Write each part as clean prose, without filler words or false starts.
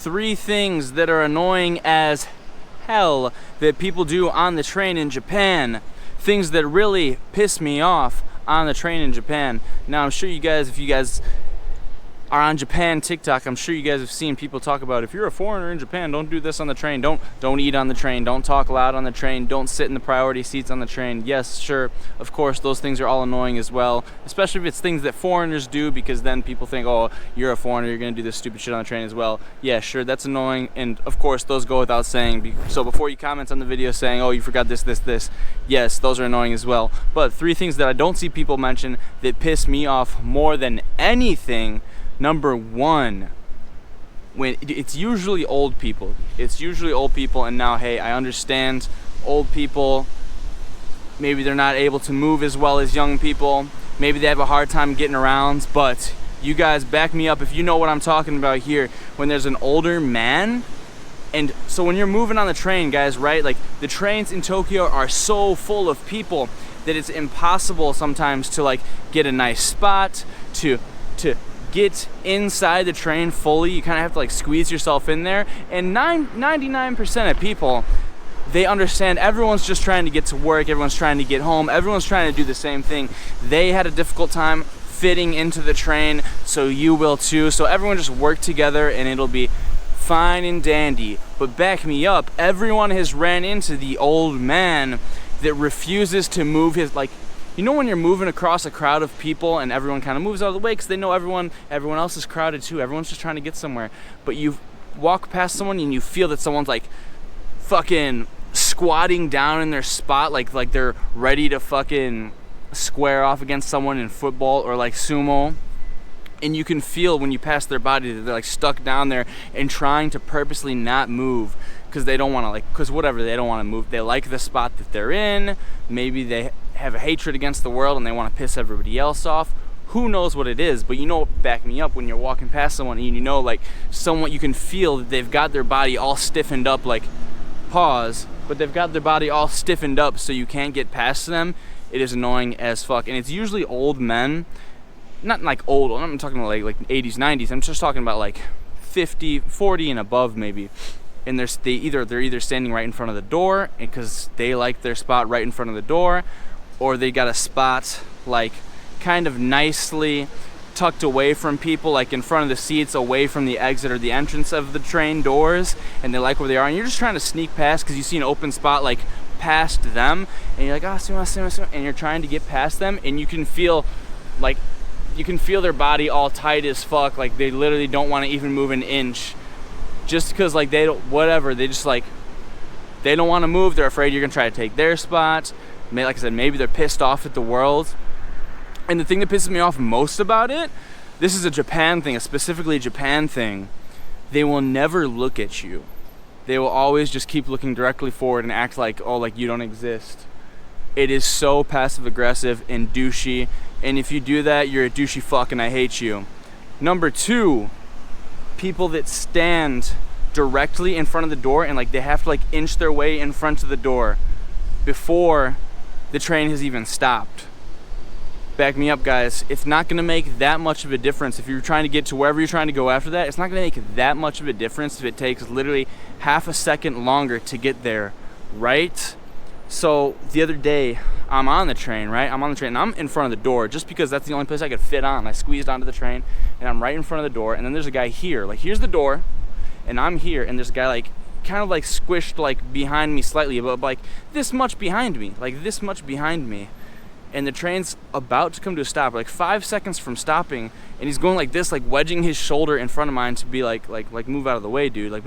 3 things that are annoying as hell that people do on the train in Japan. Things that really piss me off on the train in Japan. Now, I'm sure you guys, if you guys are on Japan TikTok, I'm sure you guys have seen people talk about, if you're a foreigner in Japan, don't do this on the train, don't eat on the train, don't talk loud on the train, don't sit in the priority seats on the train. Yes, sure, of course, those things are all annoying as well, especially if it's things that foreigners do, because then people think, oh, you're a foreigner, you're gonna do this stupid shit on the train as well. Yeah, sure, that's annoying, and of course, those go without saying. So before you comment on the video saying, oh, you forgot this, yes, those are annoying as well. But 3 things that I don't see people mention that piss me off more than anything. Number 1, when it's usually old people. It's usually old people, and now, hey, I understand old people, maybe they're not able to move as well as young people. Maybe they have a hard time getting around, but you guys back me up if you know what I'm talking about here. When there's an older man, and so when you're moving on the train, guys, right? Like, the trains in Tokyo are so full of people that it's impossible sometimes to, like, get a nice spot, to get inside the train fully. You kind of have to, like, squeeze yourself in there. And 99% of people, they understand everyone's just trying to get to work, everyone's trying to get home, everyone's trying to do the same thing. They had a difficult time fitting into the train, so you will too. So everyone just work together and it'll be fine and dandy. But back me up, everyone has ran into the old man that refuses to move his, like, you know when you're moving across a crowd of people and everyone kind of moves out of the way because they know everyone else is crowded too. Everyone's just trying to get somewhere. But you walk past someone and you feel that someone's, like, fucking squatting down in their spot, like they're ready to fucking square off against someone in football or, like, sumo. And you can feel when you pass their body that they're, like, stuck down there and trying to purposely not move because they don't want to, like, because whatever, they don't want to move. They like the spot that they're in. Maybe they have a hatred against the world and they want to piss everybody else off. Who knows what it is? But you know, back me up, when you're walking past someone and you know, like, someone, you can feel that they've got their body all stiffened up, like, pause, but they've got their body all stiffened up so you can't get past them. It is annoying as fuck. And it's usually old men, not like old, I'm talking about like 80s, 90s. I'm just talking about like 50, 40 and above maybe. And they're either standing right in front of the door because they like their spot right in front of the door, or they got a spot, like, kind of nicely tucked away from people, like in front of the seats, away from the exit or the entrance of the train doors, and they like where they are, and you're just trying to sneak past because you see an open spot, like, past them, and you're like, and you're trying to get past them, and you can feel, like, you can feel their body all tight as fuck, like they literally don't want to even move an inch, just because, like, they don't, whatever, they just, like, they don't want to move. They're afraid you're gonna try to take their spot. Like I said, maybe they're pissed off at the world. And the thing that pisses me off most about it, this is a Japan thing, a specifically Japan thing. They will never look at you. They will always just keep looking directly forward and act like, oh, like you don't exist. It is so passive aggressive and douchey. And if you do that, you're a douchey fuck and I hate you. Number 2, people that stand directly in front of the door and, like, they have to, like, inch their way in front of the door before the train has even stopped. Back me up, guys. It's not going to make that much of a difference if you're trying to get to wherever you're trying to go after that. It's not going to make that much of a difference if it takes literally half a second longer to get there, right? So the other day, I'm on the train, right? I'm on the train and I'm in front of the door just because that's the only place I could fit on. I squeezed onto the train and I'm right in front of the door, and then there's a guy here. Like, here's the door and I'm here, and there's a guy, like, kind of, like, squished, like, behind me slightly, but, like, this much behind me, and the train's about to come to a stop, like 5 seconds from stopping, and he's going like this, like wedging his shoulder in front of mine to be like move out of the way, dude. Like,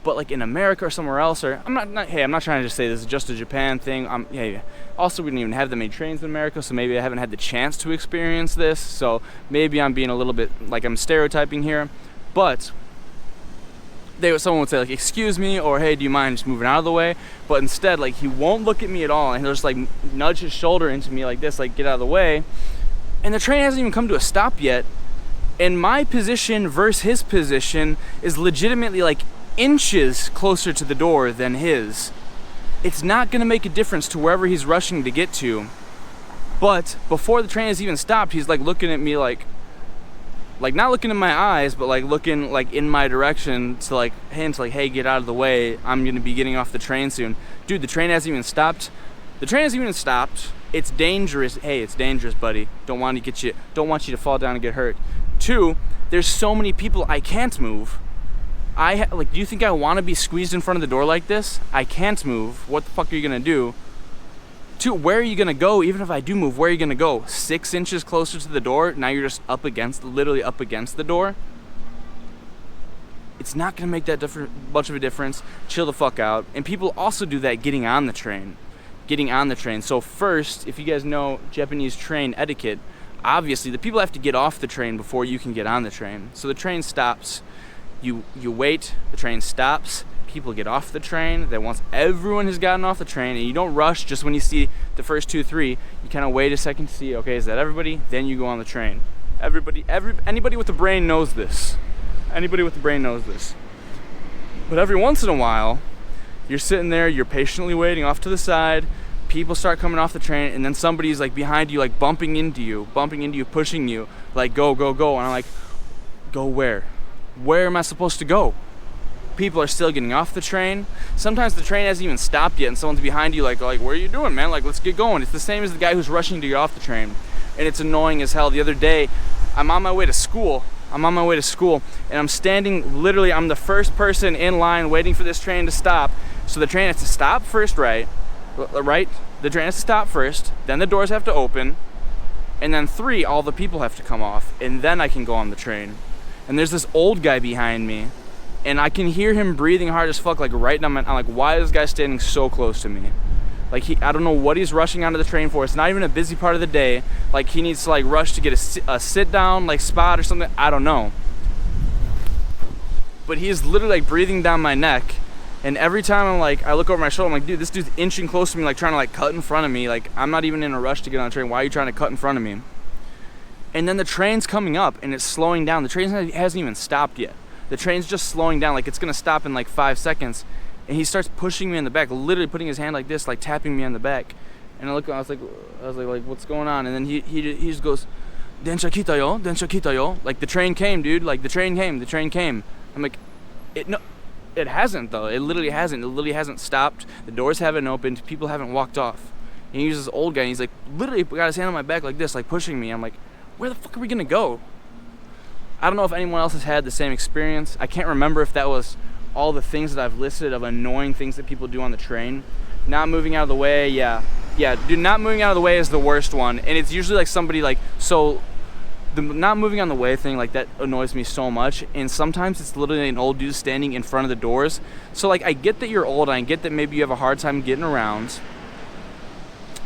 but, like, in America or somewhere else, or I'm not hey, I'm not trying to just say this is just a Japan thing. Yeah. Also, we don't even have that many trains in America, so maybe I haven't had the chance to experience this. So maybe I'm being a little bit, like, I'm stereotyping here, but someone would say, like, excuse me, or hey, do you mind just moving out of the way? But instead, like, he won't look at me at all, and he'll just, like, nudge his shoulder into me like this, like, get out of the way. And the train hasn't even come to a stop yet, and my position versus his position is legitimately, like, inches closer to the door than his. It's not gonna make a difference to wherever he's rushing to get to. But before the train has even stopped, he's, like, looking at me like, like not looking in my eyes, but like looking like in my direction to like hint like, hey, get out of the way, I'm gonna be getting off the train soon. Dude, the train hasn't even stopped. It's dangerous. Hey, it's dangerous, buddy. Don't want you to fall down and get hurt. 2, there's so many people I can't move. Do you think I want to be squeezed in front of the door like this? I can't move. What the fuck are you gonna do? 2, where are you gonna go? Even if I do move, where are you gonna go? 6 inches closer to the door? Now you're just literally up against the door. It's not gonna make that much of a difference. Chill the fuck out. And people also do that getting on the train. So first, if you guys know Japanese train etiquette, obviously the people have to get off the train before you can get on the train. So the train stops. You wait. The train stops. People get off the train. Then once everyone has gotten off the train, and you don't rush just when you see the first 2, 3, you kind of wait a second to see, okay, is that everybody? Then you go on the train. Anybody with a brain knows this. But every once in a while, you're sitting there, you're patiently waiting off to the side, people start coming off the train, and then somebody's like behind you, like bumping into you, pushing you, like go, and I'm like, go where? Where am I supposed to go? People are still getting off the train. Sometimes the train hasn't even stopped yet, and someone's behind you, like, where are you doing, man? Like, let's get going. It's the same as the guy who's rushing to get off the train, and it's annoying as hell. The other day, I'm on my way to school, and I'm standing, literally, I'm the first person in line waiting for this train to stop. So the train has to stop first, right? The train has to stop first, then the doors have to open, and then 3, all the people have to come off, and then I can go on the train. And there's this old guy behind me, and I can hear him breathing hard as fuck, like right now. I'm like, why is this guy standing so close to me? Like, I don't know what he's rushing onto the train for. It's not even a busy part of the day. Like, he needs to like rush to get a sit down like spot or something. I don't know. But he is literally like breathing down my neck. And every time I look over my shoulder, I'm like, dude, this dude's inching close to me, like trying to like cut in front of me. Like, I'm not even in a rush to get on the train. Why are you trying to cut in front of me? And then the train's coming up and it's slowing down. The train hasn't even stopped yet. The train's just slowing down, like it's gonna stop in like 5 seconds. And he starts pushing me in the back, literally putting his hand like this, like tapping me on the back. And I was like, what's going on? And then he just goes, "Densha kita yo." Like, the train came, dude. Like, the train came. I'm like, it hasn't though. It literally hasn't stopped. The doors haven't opened. People haven't walked off. And he's this old guy. And he's like, literally got his hand on my back like this, like pushing me. I'm like, where the fuck are we gonna go? I don't know if anyone else has had the same experience. I can't remember if that was all the things that I've listed of annoying things that people do on the train. Not moving out of the way, yeah, dude, not moving out of the way is the worst one. And it's usually like somebody like, so the not moving on the way thing, like, that annoys me so much. And sometimes it's literally an old dude standing in front of the doors. So like, I get that you're old, I get that maybe you have a hard time getting around,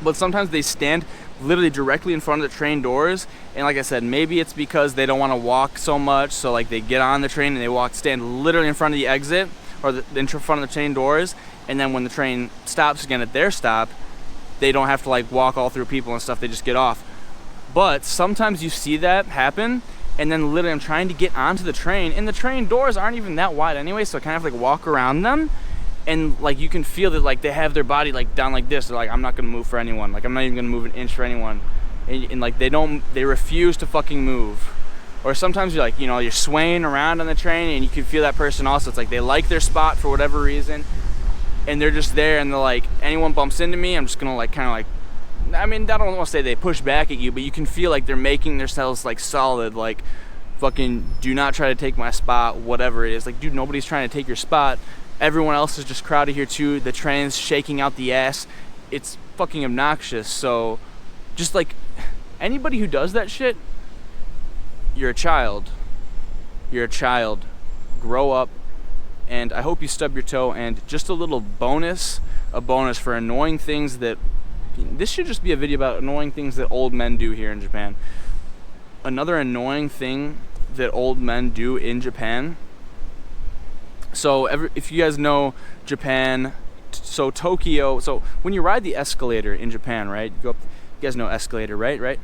but sometimes they stand literally directly in front of the train doors. And like I said, maybe it's because they don't want to walk so much, so like they get on the train and they stand literally in front of the exit or in front of the train doors, and then when the train stops again at their stop, they don't have to like walk all through people and stuff, they just get off. But sometimes you see that happen, and then literally I'm trying to get onto the train, and the train doors aren't even that wide anyway, so I kind of like walk around them, and like you can feel that like they have their body like down like this. They're like, I'm not gonna move for anyone. Like, I'm not even gonna move an inch for anyone. And like they refuse to fucking move. Or sometimes you're like, you're swaying around on the train and you can feel that person also. It's like they like their spot for whatever reason, and they're just there, and they're like, anyone bumps into me, I'm just gonna like kind of like, I mean, I don't want to say they push back at you, but you can feel like they're making themselves like solid, like, fucking do not try to take my spot, whatever it is. Like, dude, nobody's trying to take your spot. Everyone else is just crowded here too. The train's shaking out the ass. It's fucking obnoxious. So just like, anybody who does that shit, you're a child. Grow up. And I hope you stub your toe. And just a little bonus, for annoying things that, this should just be a video about annoying things that old men do here in Japan. Another annoying thing that old men do in Japan. So if you guys know Japan, so Tokyo, so when you ride the escalator in Japan, right? You guys know escalator, right?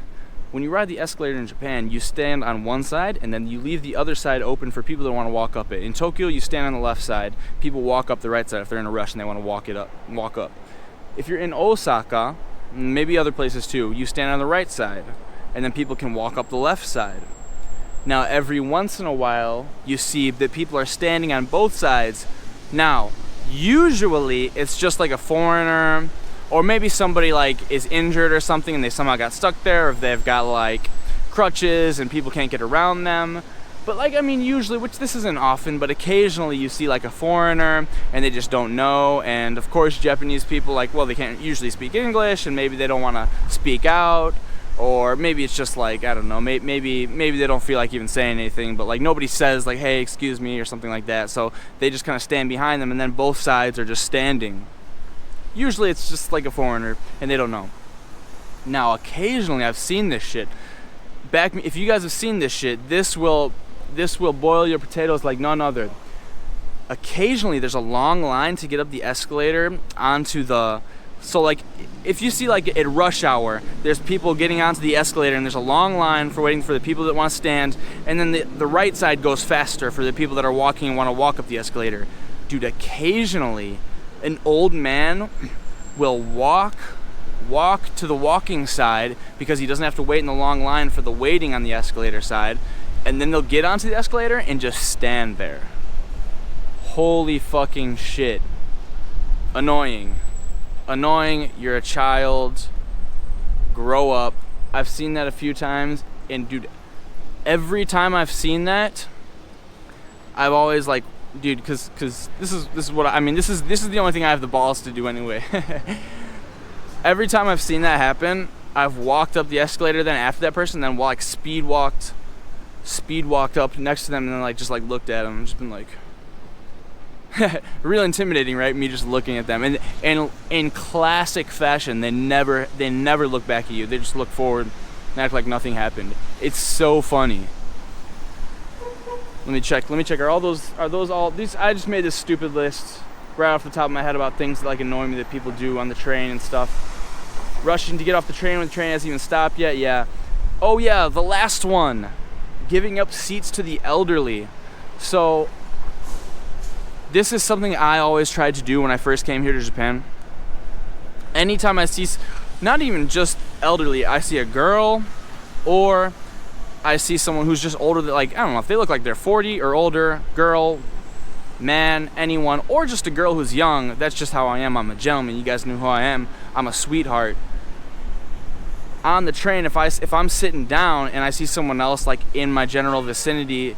When you ride the escalator in Japan, you stand on one side and then you leave the other side open for people that want to walk up it. In Tokyo, you stand on the left side. People walk up the right side if they're in a rush and they want to walk up. If you're in Osaka, maybe other places too, you stand on the right side and then people can walk up the left side. Now, every once in a while, you see that people are standing on both sides. Now, usually it's just like a foreigner, or maybe somebody like is injured or something and they somehow got stuck there, or if they've got like crutches and people can't get around them. But like, I mean, usually, which this isn't often, but occasionally you see like a foreigner and they just don't know. And of course, Japanese people, like, well, they can't usually speak English, and maybe they don't want to speak out, or maybe it's just like, I don't know, maybe they don't feel like even saying anything, but like nobody says like, hey, excuse me, or something like that. So they just kind of stand behind them, and then both sides are just standing. Usually it's just like a foreigner and they don't know. Now, occasionally I've seen this shit. If you guys have seen this shit, this will boil your potatoes like none other. Occasionally there's a long line to get up the escalator onto the, so like if you see like at rush hour, there's people getting onto the escalator and there's a long line for waiting for the people that want to stand, and then the right side goes faster for the people that are walking and want to walk up the escalator. Dude, occasionally an old man will walk to the walking side because he doesn't have to wait in the long line for the waiting on the escalator side, and then they'll get onto the escalator and just stand there. Holy fucking shit. Annoying. You're a child. Grow up. I've seen that a few times, and dude, every time I've seen that, I've always like, dude, because this is what I mean. This is the only thing I have the balls to do anyway. Every time I've seen that happen, I've walked up the escalator then after that person, then like speed walked up next to them, and then like just like looked at them and just been like, real intimidating, right? Me just looking at them, and in classic fashion, they never look back at you. They just look forward and act like nothing happened. It's so funny. Let me check. Are those all these? I just made this stupid list right off the top of my head about things that like annoy me that people do on the train and stuff. Rushing to get off the train when the train hasn't even stopped yet. Yeah. Oh yeah, the last one. Giving up seats to the elderly. So this is something I always tried to do when I first came here to Japan. Anytime I see, not even just elderly, I see a girl or I see someone who's just older, that like, I don't know, if they look like they're 40 or older, girl, man, anyone, or just a girl who's young, that's just how I am. I'm a gentleman. You guys know who I am. I'm a sweetheart. On the train, if I'm sitting down and I see someone else like in my general vicinity,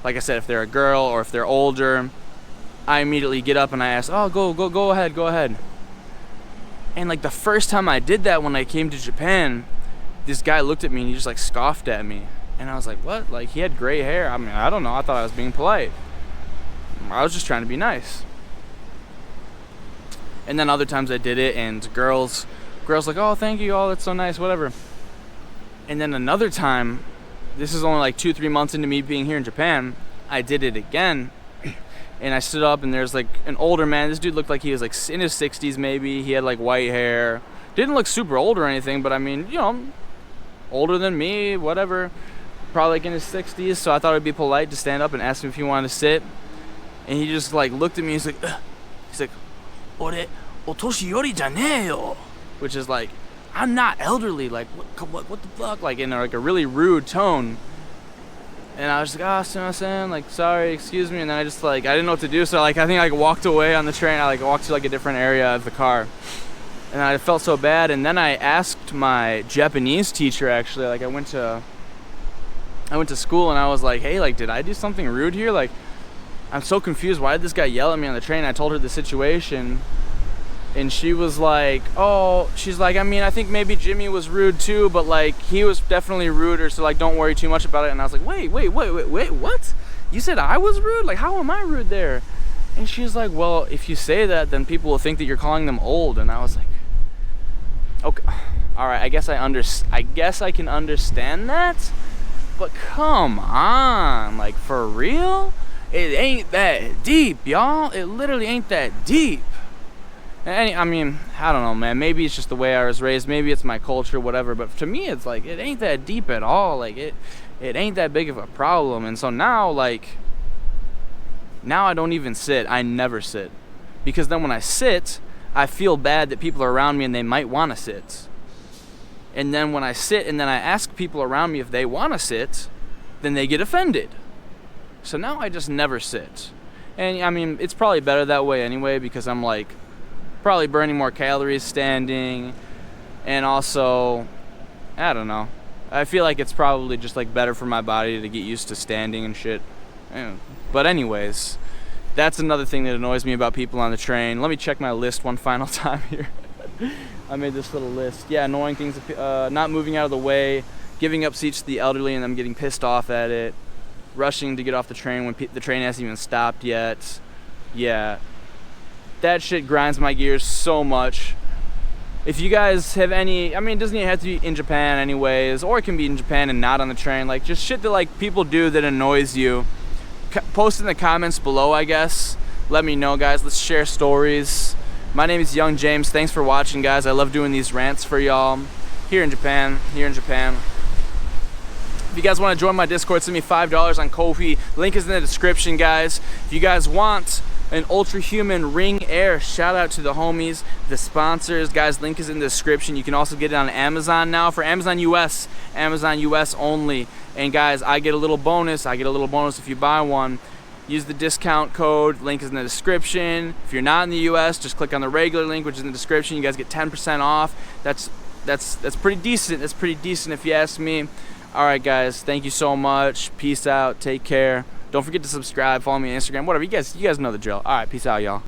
like I said, if they're a girl or if they're older, I immediately get up and I ask, oh, go ahead. And like the first time I did that when I came to Japan, this guy looked at me and he just like scoffed at me. And I was like, what? Like, he had gray hair. I mean, I don't know. I thought I was being polite. I was just trying to be nice. And then other times I did it, and girls like, oh, thank you, oh, that's so nice, whatever. And then another time, this is only like 2-3 months into me being here in Japan, I did it again. And I stood up, and there's like an older man. This dude looked like he was like in his 60s maybe. He had like white hair. Didn't look super old or anything, but I mean, you know, older than me, whatever. Probably like in his 60s, so I thought it'd be polite to stand up and ask him if he wanted to sit. And he just like looked at me. He's like, "Ore otoshi yori janee yo," which is like, I'm not elderly. Like, what the fuck? Like in like a really rude tone. And I was like, oh, sumimasen, like, sorry, excuse me. And then I just like, I didn't know what to do. So like, I think I like walked away on the train. I like walked to like a different area of the car. And I felt so bad. And then I asked my Japanese teacher, actually, like I went to school, and I was like, hey, like, did I do something rude here? Like, I'm so confused. Why did this guy yell at me on the train? I told her the situation, and she was like, oh, she's like, I mean, I think maybe Jimmy was rude too, but like, he was definitely ruder, so like, don't worry too much about it. And I was like, wait, what? You said I was rude? Like, how am I rude there? And she's like, well, if you say that, then people will think that you're calling them old. And I was like, okay, all right, I guess I can understand that, but come on, like, for real? It ain't that deep, y'all. It literally ain't that deep. And I mean, I don't know, man. Maybe it's just the way I was raised. Maybe it's my culture, whatever. But to me, it's like, it ain't that deep at all. Like, it ain't that big of a problem. And so now, like, now I don't even sit. I never sit. Because then when I sit, I feel bad that people are around me and they might want to sit. And then when I sit and then I ask people around me if they want to sit, then they get offended. So now I just never sit. And I mean, it's probably better that way anyway, because I'm like probably burning more calories standing, and also, I don't know, I feel like it's probably just like better for my body to get used to standing and shit. But anyways, that's another thing that annoys me about people on the train. Let me check my list one final time here. I made this little list. Yeah, annoying things, not moving out of the way, giving up seats to the elderly and them getting pissed off at it, rushing to get off the train when the train hasn't even stopped yet. Yeah, that shit grinds my gears so much. If you guys have any, I mean, it doesn't even have to be in Japan anyways, or it can be in Japan and not on the train, like just shit that like people do that annoys you. Post in the comments below, I guess. Let me know, guys. Let's share stories. My name is Young James. Thanks for watching, guys. I love doing these rants for y'all here in Japan. If you guys want to join my Discord, send me $5 on Ko-fi. Link is in the description, guys. If you guys want an Ultra Human Ring Air, shout out to the homies, the sponsors, guys. Link is in the description. You can also get it on Amazon now for Amazon US only. And guys, I get a little bonus. If you buy one. Use the discount code. Link is in the description. If you're not in the US, just click on the regular link, which is in the description. You guys get 10% off. That's pretty decent. That's pretty decent if you ask me. All right, guys. Thank you so much. Peace out. Take care. Don't forget to subscribe. Follow me on Instagram. Whatever. You guys know the drill. All right. Peace out, y'all.